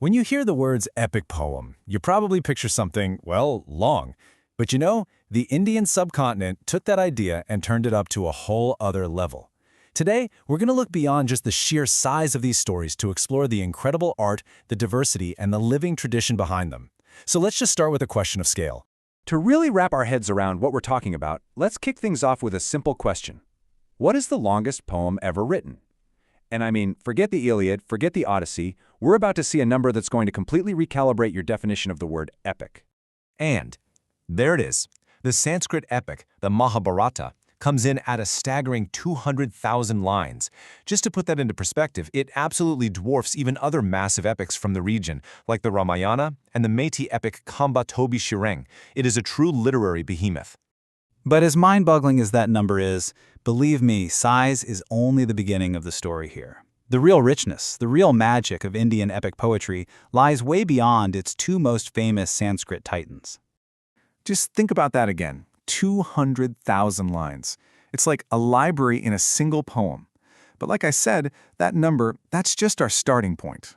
When you hear the words epic poem, you probably picture something, well, long. But you know, the Indian subcontinent took that idea and turned it up to a whole other level. Today, we're going to look beyond just the sheer size of these stories to explore the incredible art, the diversity, and the living tradition behind them. So let's just start with a question of scale. To really wrap our heads around what we're talking about, let's kick things off with a simple question. What is the longest poem ever written? And I mean, forget the Iliad, forget the Odyssey, we're about to see a number that's going to completely recalibrate your definition of the word epic. And there it is. The Sanskrit epic, the Mahabharata, comes in at a staggering 200,000 lines. Just to put that into perspective, it absolutely dwarfs even other massive epics from the region, like the Ramayana and the Metis epic Kamba Tobi Shireng. It is a true literary behemoth. But as mind-boggling as that number is, believe me, size is only the beginning of the story here. The real richness, the real magic of Indian epic poetry lies way beyond its two most famous Sanskrit titans. Just think about that again. 200,000 lines. It's like a library in a single poem. But like I said, that number, that's just our starting point.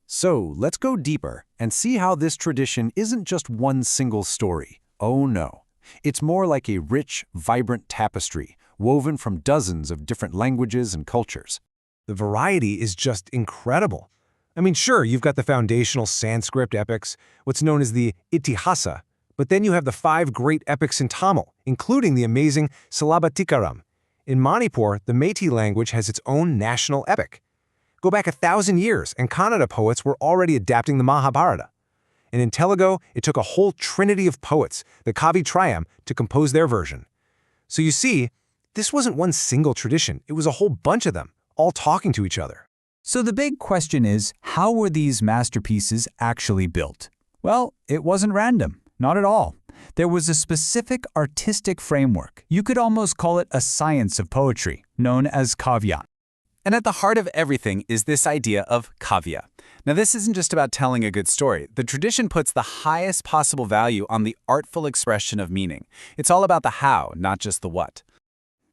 So let's go deeper and see how this tradition isn't just one single story. Oh no. It's more like a rich, vibrant tapestry, woven from dozens of different languages and cultures. The variety is just incredible. I mean, sure, you've got the foundational Sanskrit epics, what's known as the Itihasa, but then you have the 5 great epics in Tamil, including the amazing Silabbaticaram. In Manipur, the Metis language has its own national epic. Go back 1,000 years, and Kannada poets were already adapting the Mahabharata. And in Telugu, it took a whole trinity of poets, the Kavya Triam, to compose their version. So you see, this wasn't one single tradition, it was a whole bunch of them, all talking to each other. So the big question is, how were these masterpieces actually built? Well, it wasn't random, not at all. There was a specific artistic framework. You could almost call it a science of poetry, known as Kavya. And at the heart of everything is this idea of Kavya. Now, this isn't just about telling a good story. The tradition puts the highest possible value on the artful expression of meaning. It's all about the how, not just the what.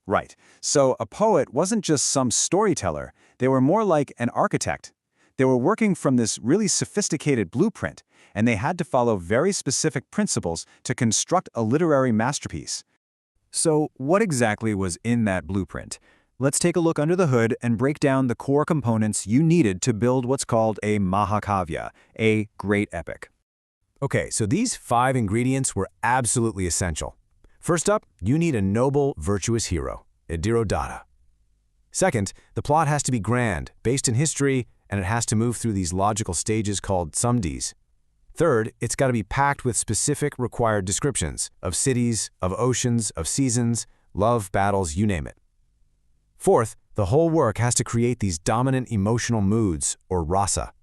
Right. So a poet wasn't just some storyteller. They were more like an architect. They were working from this really sophisticated blueprint, and they had to follow very specific principles to construct a literary masterpiece. So what exactly was in that blueprint? Let's take a look under the hood and break down the core components you needed to build what's called a Mahakavya, a great epic. Okay, so these 5 ingredients were absolutely essential. First up, you need a noble, virtuous hero, a Dhirodhata. Second, the plot has to be grand, based in history, and it has to move through these logical stages called samdhis. Third, it's got to be packed with specific required descriptions of cities, of oceans, of seasons, love, battles, you name it. Fourth, the whole work has to create these dominant emotional moods, or rasa.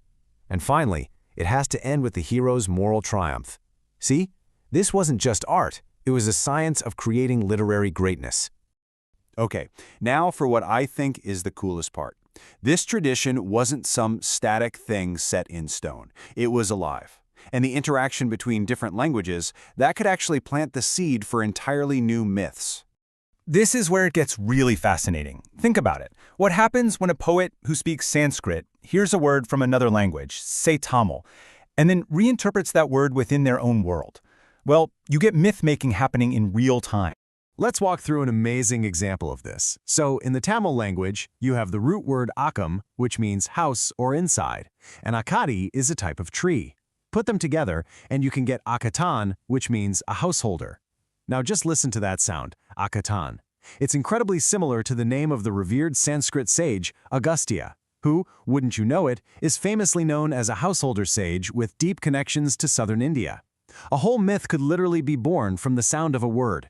And finally, it has to end with the hero's moral triumph. See? This wasn't just art. It was a science of creating literary greatness. Okay, now for what I think is the coolest part. This tradition wasn't some static thing set in stone. It was alive. And the interaction between different languages, that could actually plant the seed for entirely new myths. This is where it gets really fascinating. Think about it. What happens when a poet who speaks Sanskrit hears a word from another language, say Tamil, and then reinterprets that word within their own world? Well, you get myth-making happening in real time. Let's walk through an amazing example of this. So in the Tamil language, you have the root word akam, which means house or inside, and akadi is a type of tree. Put them together, and you can get akatan, which means a householder. Now just listen to that sound, akatan. It's incredibly similar to the name of the revered Sanskrit sage, Agastya, who, wouldn't you know it, is famously known as a householder sage with deep connections to southern India. A whole myth could literally be born from the sound of a word.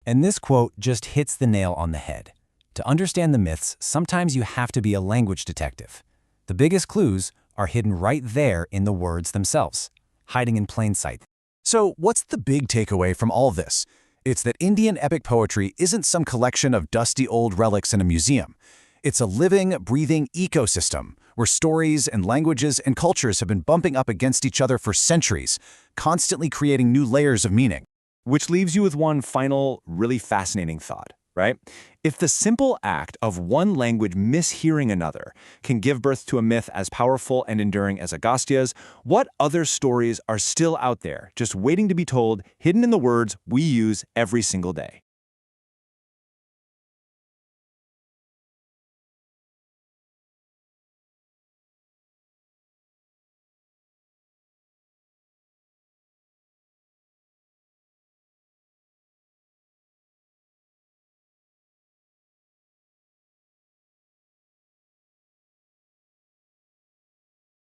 And this quote just hits the nail on the head. To understand the myths, sometimes you have to be a language detective. The biggest clues are hidden right there in the words themselves, hiding in plain sight. So what's the big takeaway from all this? It's that Indian epic poetry isn't some collection of dusty old relics in a museum. It's a living, breathing ecosystem where stories and languages and cultures have been bumping up against each other for centuries, constantly creating new layers of meaning. Which leaves you with one final, really fascinating thought, right? If the simple act of one language mishearing another can give birth to a myth as powerful and enduring as Agastya's, what other stories are still out there, just waiting to be told, hidden in the words we use every single day?